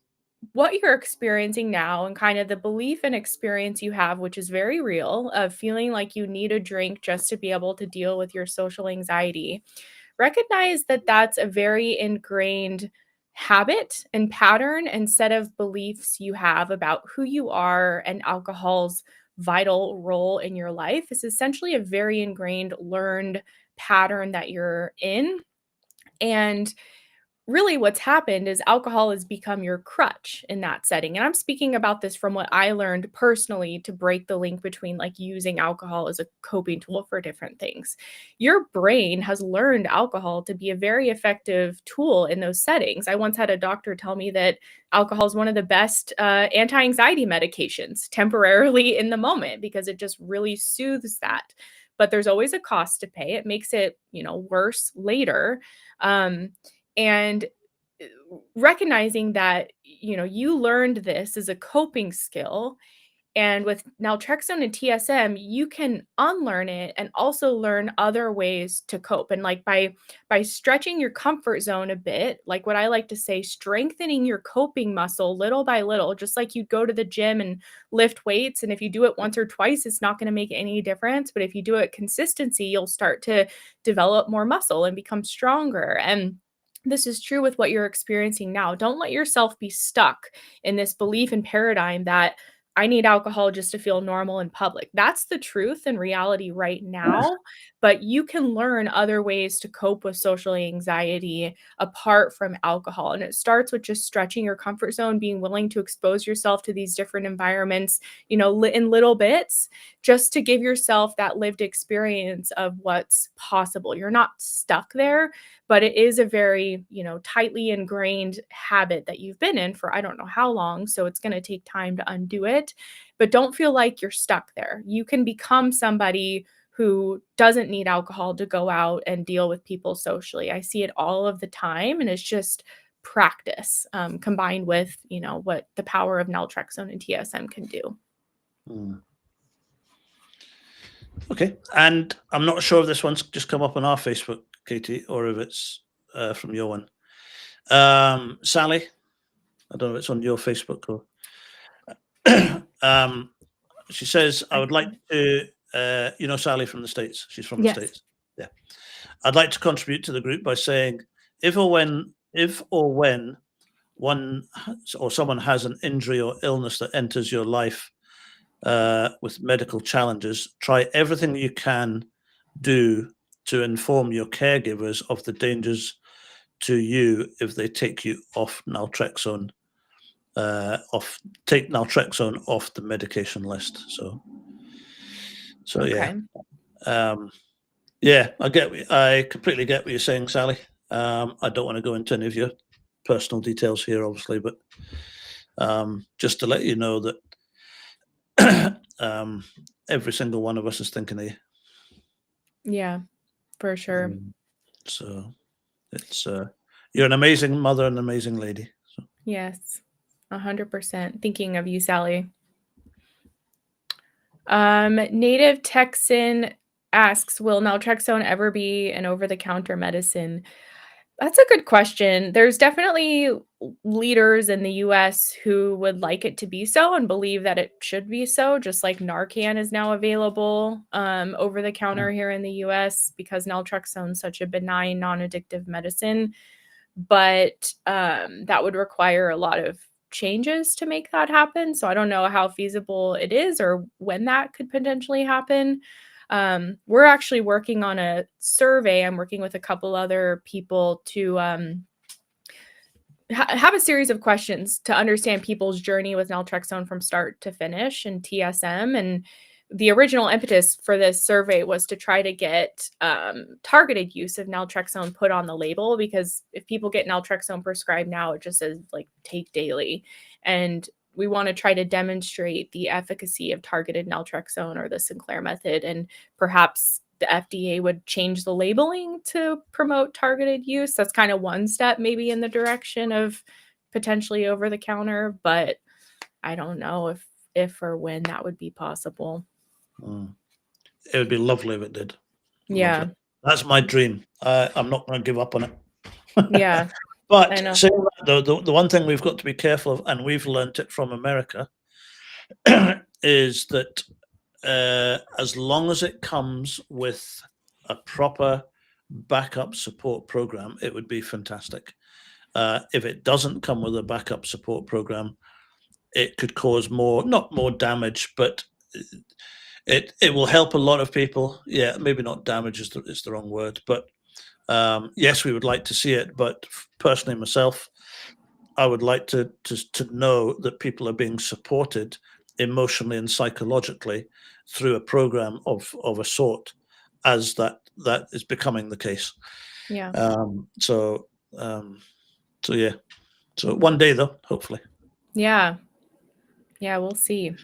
what you're experiencing now and kind of the belief and experience you have, which is very real, of feeling like you need a drink just to be able to deal with your social anxiety, recognize that that's a very ingrained habit and pattern and set of beliefs you have about who you are and alcohol's vital role in your life. It's essentially a very ingrained, learned pattern that you're in. And really what's happened is alcohol has become your crutch in that setting. And I'm speaking about this from what I learned personally to break the link between like using alcohol as a coping tool for different things. Your brain has learned alcohol to be a very effective tool in those settings. I once had a doctor tell me that alcohol is one of the best anti-anxiety medications temporarily in the moment because it just really soothes that. But there's always a cost to pay. It makes it, worse later. And recognizing that, you learned this as a coping skill And with naltrexone and TSM, you can unlearn it and also learn other ways to cope. And like by stretching your comfort zone a bit, like what I like to say, strengthening your coping muscle little by little, just like you'd go to the gym and lift weights. And if you do it once or twice, it's not going to make any difference. But if you do it consistency, you'll start to develop more muscle and become stronger. And this is true with what you're experiencing now. Don't let yourself be stuck in this belief and paradigm that I need alcohol just to feel normal in public. That's the truth and reality right now, but you can learn other ways to cope with social anxiety apart from alcohol. And it starts with just stretching your comfort zone, being willing to expose yourself to these different environments, in little bits, just to give yourself that lived experience of what's possible. You're not stuck there, but it is a very, tightly ingrained habit that you've been in for I don't know how long. So it's going to take time to undo it. But don't feel like you're stuck there. You can become somebody who doesn't need alcohol to go out and deal with people socially. I see it all of the time, and it's just practice combined with, what the power of naltrexone and TSM can do. Mm. Okay. And I'm not sure if this one's just come up on our Facebook, Katie, or if it's from your one. Sally, I don't know if it's on your Facebook or. She says, I would like to, Sally from the States. She's from the States. Yeah. I'd like to contribute to the group by saying, if or when one or someone has an injury or illness that enters your life with medical challenges, try everything you can do to inform your caregivers of the dangers to you if they take you off naltrexone. Take naltrexone off the medication list. So Okay. yeah. I completely get what you're saying, Sally. I don't want to go into any of your personal details here, obviously, but just to let you know that every single one of us is thinking of you. Yeah, for sure. So it's you're an amazing mother and an amazing lady. So. Yes, 100%. Thinking of you, Sally. Native Texan asks, will naltrexone ever be an over-the-counter medicine? That's a good question. There's definitely leaders in the US who would like it to be so and believe that it should be so, just like Narcan is now available over the counter here in the US because naltrexone is such a benign, non-addictive medicine. But that would require a lot of changes to make that happen. So I don't know how feasible it is or when that could potentially happen. We're actually working on a survey. I'm working with a couple other people to have a series of questions to understand people's journey with naltrexone from start to finish and TSM. And the original impetus for this survey was to try to get targeted use of naltrexone put on the label, because if people get naltrexone prescribed now, it just says like take daily. And we want to try to demonstrate the efficacy of targeted naltrexone or the Sinclair method. And perhaps the FDA would change the labeling to promote targeted use. That's kind of one step maybe in the direction of potentially over the counter, but I don't know if or when that would be possible. It would be lovely if it did. Yeah. Lovely. That's my dream. I'm not going to give up on it. Yeah. But I know. saying that, the one thing we've got to be careful of, and we've learnt it from America, is that as long as it comes with a proper backup support program, it would be fantastic. If it doesn't come with a backup support program, it could cause not more damage, but it will help a lot of people. Yeah, maybe not damage is the wrong word, but yes, we would like to see it. But personally, myself, I would like to know that people are being supported emotionally and psychologically through a program of a sort, as that is becoming the case. Yeah. So yeah. So one day though, hopefully. Yeah. Yeah, we'll see.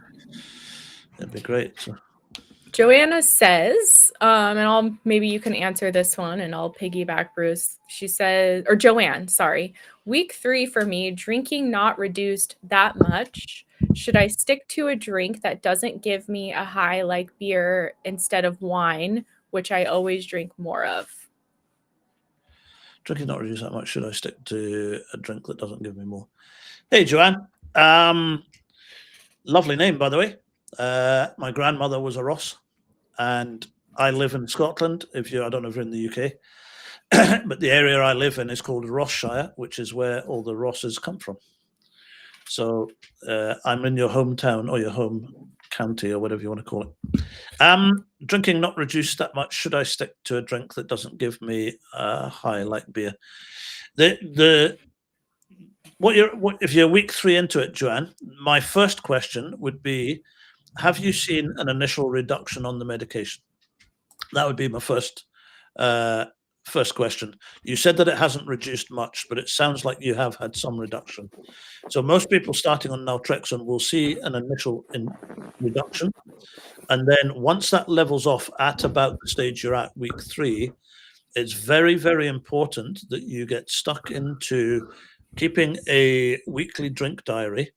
It'd be great. So. Joanna says, and maybe you can answer this one and I'll piggyback Bruce. She says, or Joanne, sorry. Week 3 for me, drinking not reduced that much. Should I stick to a drink that doesn't give me a high like beer instead of wine, which I always drink more of? Drinking not reduced that much. Should I stick to a drink that doesn't give me more? Hey, Joanne. Lovely name, by the way. My grandmother was a Ross, and I live in Scotland. I don't know if you're in the UK, but the area I live in is called Rossshire, which is where all the Rosses come from. So I'm in your hometown or your home county or whatever you want to call it. Drinking not reduced that much. Should I stick to a drink that doesn't give me a high like beer? If you're week 3 into it, Joanne, my first question would be, have you seen an initial reduction on the medication? That would be my first question. You said that it hasn't reduced much, but it sounds like you have had some reduction. So most people starting on Nrexone will see an initial reduction. And then once that levels off at about the stage you're at, week 3, it's very, very important that you get stuck into keeping a weekly drink diary.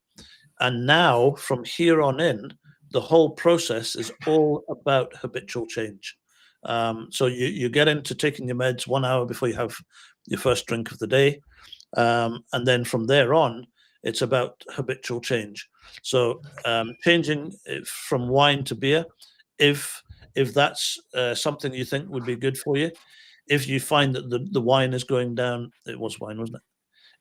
And now from here on in, the whole process is all about habitual change. So you get into taking your meds 1 hour before you have your first drink of the day. And then from there on, it's about habitual change. So changing from wine to beer, if that's something you think would be good for you, if you find that the wine is going down, it was wine, wasn't it?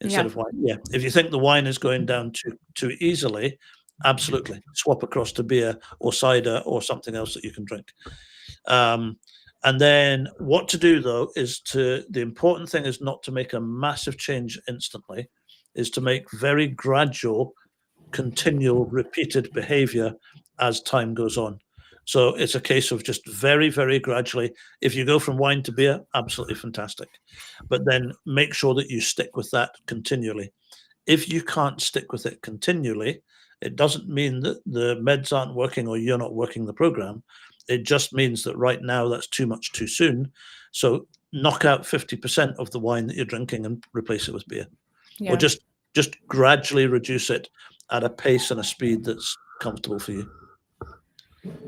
Instead of wine. Yeah. If you think the wine is going down too easily, absolutely swap across to beer or cider or something else that you can drink. And then what to do though is the important thing is not to make a massive change instantly, is to make very gradual, continual, repeated behavior as time goes on. So it's a case of just very, very gradually. If you go from wine to beer, absolutely fantastic. But then make sure that you stick with that continually. If you can't stick with it continually, it doesn't mean that the meds aren't working or you're not working the program. It just means that right now that's too much too soon. So knock out 50% of the wine that you're drinking and replace it with beer. Yeah. Or just gradually reduce it at a pace and a speed that's comfortable for you.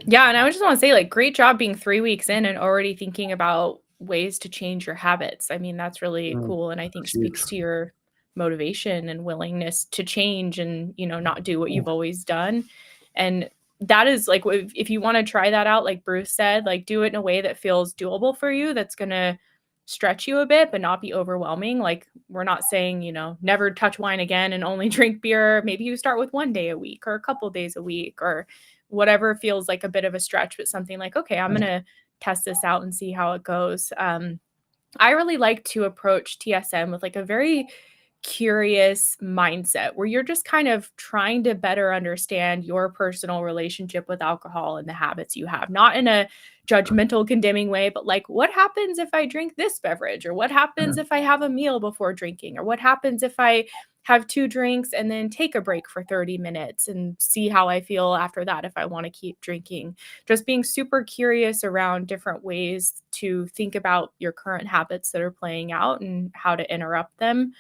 Yeah, and I just want to say, like, great job being 3 weeks in and already thinking about ways to change your habits. I mean, that's really cool, and I think speaks to your motivation and willingness to change and, not do what you've always done. And that is like, if you want to try that out, like Bruce said, like do it in a way that feels doable for you, that's going to stretch you a bit, but not be overwhelming. Like we're not saying, never touch wine again and only drink beer. Maybe you start with 1 day a week or a couple days a week or whatever feels like a bit of a stretch, but something like, okay, I'm going to test this out and see how it goes. I really like to approach TSM with like a very curious mindset where you're just kind of trying to better understand your personal relationship with alcohol and the habits you have, not in a judgmental, condemning way, but like, what happens if I drink this beverage? Or what happens if I have a meal before drinking? Or what happens if I have 2 drinks and then take a break for 30 minutes and see how I feel after that if I want to keep drinking? Just being super curious around different ways to think about your current habits that are playing out and how to interrupt them.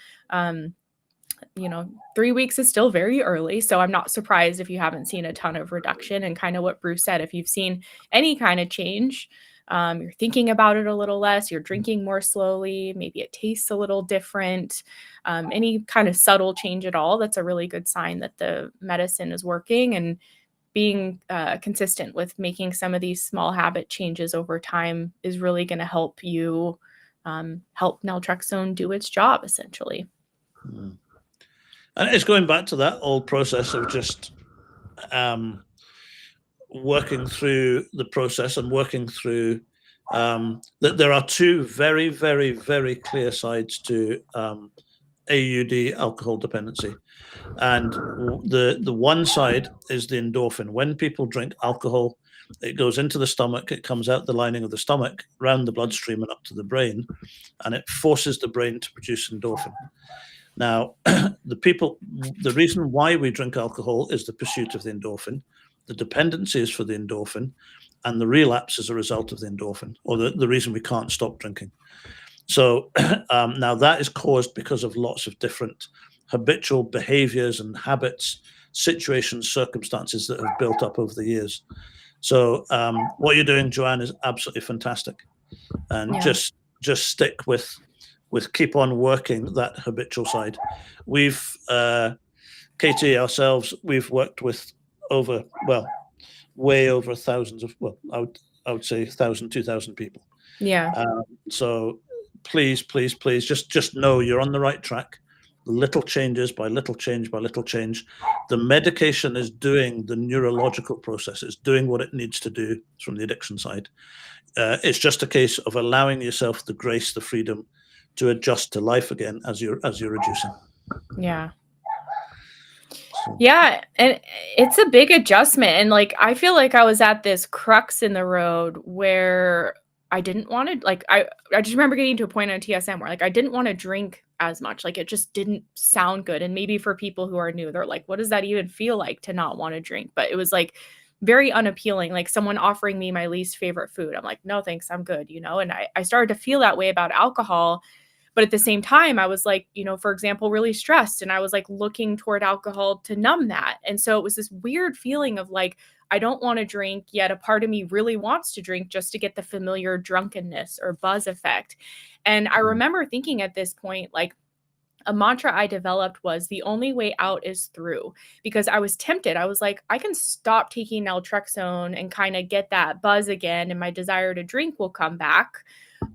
3 weeks is still very early, so I'm not surprised if you haven't seen a ton of reduction. And kind of what Bruce said, if you've seen any kind of change, you're thinking about it a little less, you're drinking more slowly, maybe it tastes a little different, any kind of subtle change at all, that's a really good sign that the medicine is working. And being consistent with making some of these small habit changes over time is really going to help you help naltrexone do its job, essentially. And it's going back to that old process of just working through the process and working through that there are 2 very, very, very clear sides to AUD, alcohol dependency. And the one side is the endorphin. When people drink alcohol, it goes into the stomach, it comes out the lining of the stomach, round the bloodstream and up to the brain, and it forces the brain to produce endorphin. Now, the reason why we drink alcohol is the pursuit of the endorphin. The dependency is for the endorphin, and the relapse is a result of the endorphin, or the reason we can't stop drinking. So now that is caused because of lots of different habitual behaviors and habits situations, circumstances that have built up over the years. So what you're doing, Joanne, is absolutely fantastic, and just stick with keep on working that habitual side. We've Katie, ourselves, we've worked with way over thousands of, I would say 1,000, 2,000 people. Yeah. So please just know you're on the right track. Little changes by little change by little change. The medication is doing the neurological process. It's doing what it needs to do from the addiction side. It's just a case of allowing yourself the grace, the freedom to adjust to life again as you're reducing. Yeah. Yeah, and it's a big adjustment. And like, I feel like I was at this crux in the road where I didn't want to, like, I just remember getting to a point on TSM where like I didn't want to drink as much. Like it just didn't sound good. And maybe for people who are new, they're like, what does that even feel like to not want to drink? But it was like very unappealing, like someone offering me my least favorite food. I'm like, no, thanks, I'm good, you know? And I started to feel that way about alcohol. But at the same time, I was like, you know, for example, really stressed. And I was like looking toward alcohol to numb that. And so it was this weird feeling of like, I don't want to drink, yet a part of me really wants to drink just to get the familiar drunkenness or buzz effect. And I remember thinking at this point, like, a mantra I developed was the only way out is through, because I was tempted. I was like, I can stop taking naltrexone and kind of get that buzz again, and my desire to drink will come back,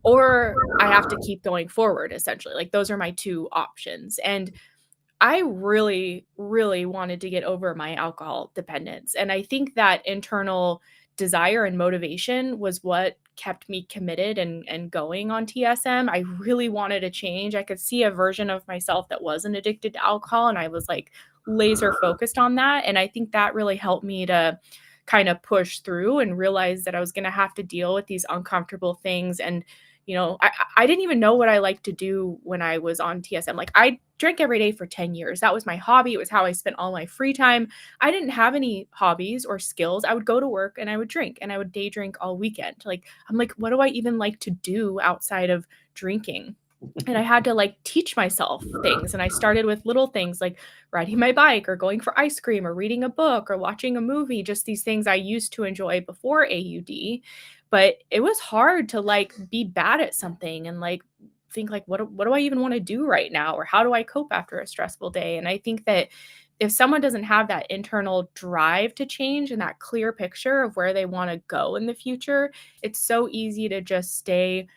or I have to keep going forward, essentially. Like those are my two options. And I really, really wanted to get over my alcohol dependence. And I think that internal desire and motivation was what kept me committed and going on TSM. I really wanted to change. I could see a version of myself that wasn't addicted to alcohol, and I was like laser focused on that. And I think that really helped me to kind of push through and realize that I was going to have to deal with these uncomfortable things. And you know, I didn't even know what I liked to do when I was on TSM. Like I drank every day for 10 years. That was my hobby. It was how I spent all my free time. I didn't have any hobbies or skills. I would go to work and I would drink, and I would day drink all weekend. Like, I'm like, what do I even like to do outside of drinking? And I had to like teach myself things. And I started with little things like riding my bike or going for ice cream or reading a book or watching a movie, just these things I used to enjoy before AUD. But it was hard to like be bad at something and like think like, what do I even want to do right now? Or how do I cope after a stressful day? And I think that if someone doesn't have that internal drive to change and that clear picture of where they want to go in the future, it's so easy to just stay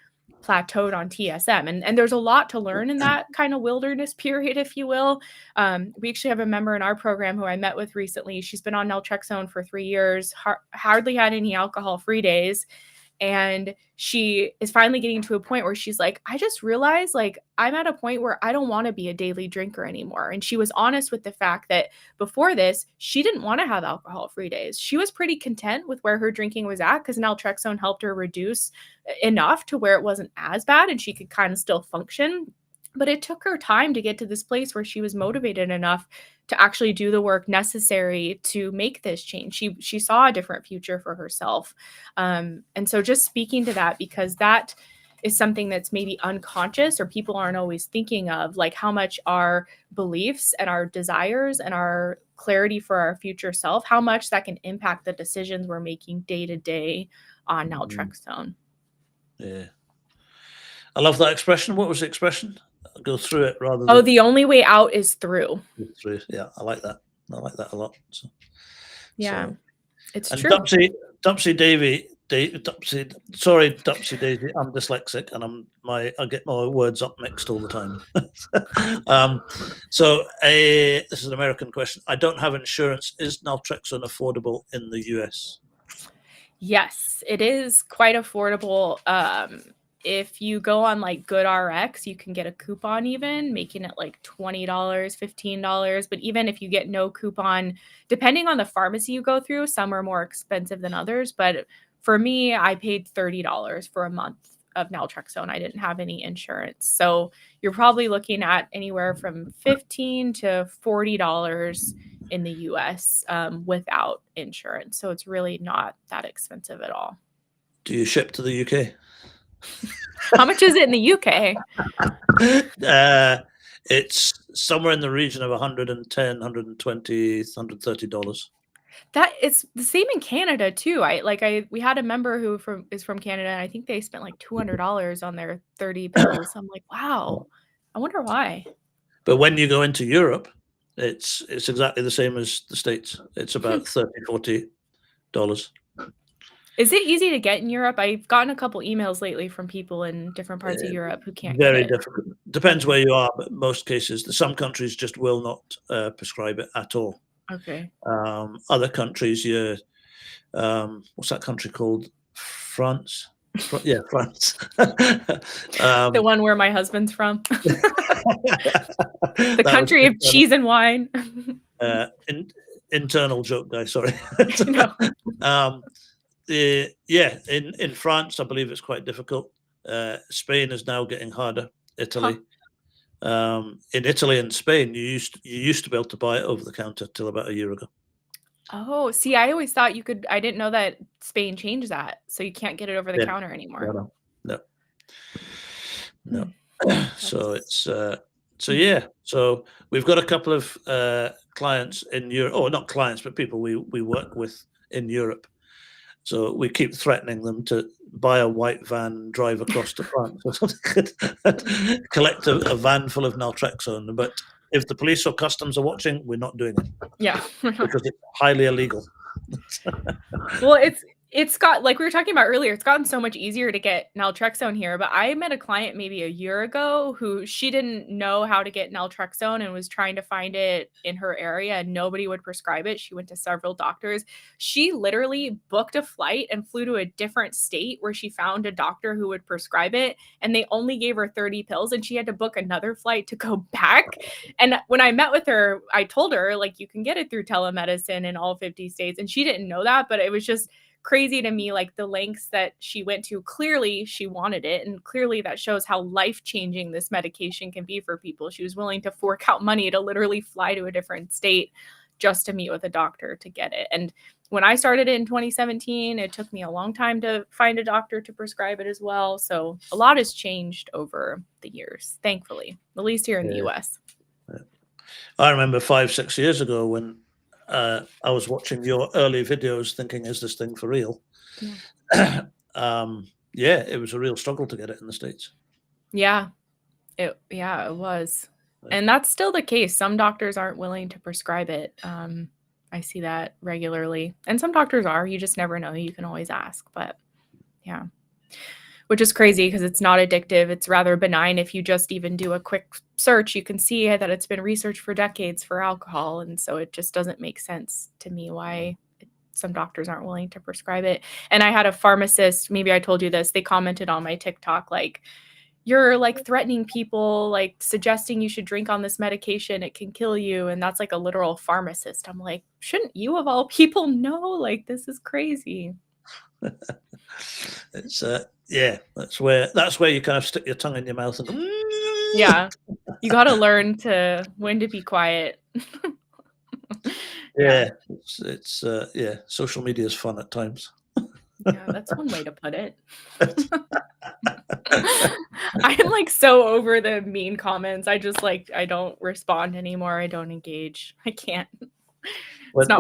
plateaued on TSM. And there's a lot to learn in that kind of wilderness period, if you will. We actually have a member in our program who I met with recently. She's been on naltrexone for 3 years, hardly had any alcohol-free days. And she is finally getting to a point where she's like, I just realized like I'm at a point where I don't want to be a daily drinker anymore. And she was honest with the fact that before this, she didn't want to have alcohol-free days. She was pretty content with where her drinking was at because naltrexone helped her reduce enough to where it wasn't as bad and she could kind of still function. But it took her time to get to this place where she was motivated enough to actually do the work necessary to make this change. She saw a different future for herself. And so just speaking to that, because that is something that's maybe unconscious or people aren't always thinking of, like how much our beliefs and our desires and our clarity for our future self, how much that can impact the decisions we're making day to day on naltrexone. Yeah. I love that expression. What was the expression? Go through it rather than... Oh, the only way out is through. Through. Yeah, I like that. I like that a lot. So, yeah, it's and true. Dupsy Daisy, I'm dyslexic and I get my words up mixed all the time. This is an American question. I don't have insurance. Is naltrexone affordable in the US? Yes, it is quite affordable. If you go on like GoodRx, you can get a coupon even, making it like $20, $15. But even if you get no coupon, depending on the pharmacy you go through, some are more expensive than others. But for me, I paid $30 for a month of naltrexone. I didn't have any insurance. So you're probably looking at anywhere from $15 to $40 in the US without insurance. So it's really not that expensive at all. Do you ship to the UK? How much is it in the UK? It's somewhere in the region of $110, $120, $130. That it's the same in Canada too. We had a member who is from Canada, and I think they spent like $200 on their 30 pills. I'm like, wow, I wonder why. But when you go into Europe, it's exactly the same as the States. It's about $30, $40. Is it easy to get in Europe? I've gotten a couple emails lately from people in different parts of Europe who can't Very get it. difficult. Depends where you are, but most cases, some countries just will not prescribe it at all. Okay. Other countries, what's that country called? France? Yeah, France. The one where my husband's from. The country of cheese and wine. Internal joke, guy. Sorry. No. In France, I believe it's quite difficult. Spain is now getting harder. Italy. In Italy and Spain, you used to be able to buy it over the counter till about a year ago. Oh, see, I always thought you could. I didn't know that Spain changed that, so you can't get it over the counter anymore. No. So it's so we've got a couple of clients in Europe, or not clients, but people we work with in Europe. So we keep threatening them to buy a white van and drive across to France or something, collect a van full of naltrexone. But if the police or customs are watching, we're not doing it. Yeah. Because it's highly illegal. Well, it's got, like we were talking about earlier, it's gotten so much easier to get naltrexone here. But I met a client maybe a year ago who she didn't know how to get naltrexone and was trying to find it in her area, and nobody would prescribe it. She went to several doctors. She literally booked a flight and flew to a different state where she found a doctor who would prescribe it, and they only gave her 30 pills, and she had to book another flight to go back. And when I met with her, I told her, like, you can get it through telemedicine in all 50 states, and she didn't know that, but it was just crazy to me, like the lengths that she went to. Clearly she wanted it, and clearly that shows how life-changing this medication can be for people. She was willing to fork out money to literally fly to a different state just to meet with a doctor to get it. And when I started it in 2017, it took me a long time to find a doctor to prescribe it as well. So a lot has changed over the years, thankfully, at least here in the US. I remember 5-6 years ago when I was watching your early videos thinking, is this thing for real? Yeah. It was a real struggle to get it in the States. Yeah, it was. And that's still the case. Some doctors aren't willing to prescribe it. I see that regularly. And some doctors are. You just never know. You can always ask. But yeah. Which is crazy because it's not addictive. It's rather benign. If you just even do a quick search, you can see that it's been researched for decades for alcohol. And so it just doesn't make sense to me why some doctors aren't willing to prescribe it. And I had a pharmacist, maybe I told you this, they commented on my TikTok, like, you're like threatening people, like suggesting you should drink on this medication, it can kill you. And that's like a literal pharmacist. I'm like, shouldn't you of all people know? Like, this is crazy. It's that's where you kind of stick your tongue in your mouth and yeah, you got to learn when to be quiet. It's social media is fun at times. Yeah, that's one way to put it. I'm like so over the mean comments. I just I don't respond anymore. I don't engage. I can't. When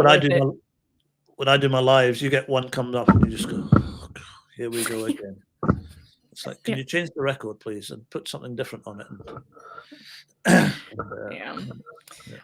I do my lives, you get one coming up and you just go, oh, God, here we go again. It's like, can you change the record, please, and put something different on it?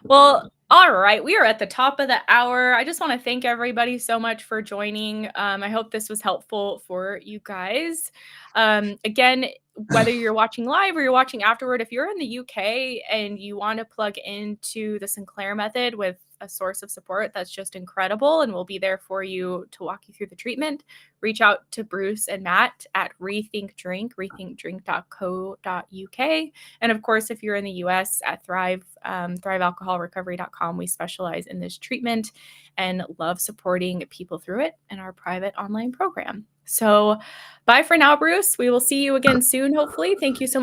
Well, all right. We are at the top of the hour. I just want to thank everybody so much for joining. I hope this was helpful for you guys. Again, whether you're watching live or you're watching afterward, if you're in the UK and you want to plug into the Sinclair method with a source of support that's just incredible, and we'll be there for you to walk you through the treatment, reach out to Bruce and Matt at rethinkdrink.co.uk. And of course, if you're in the US, at thrivealcoholrecovery.com, we specialize in this treatment and love supporting people through it in our private online program. So bye for now, Bruce. We will see you again soon, hopefully. Thank you so much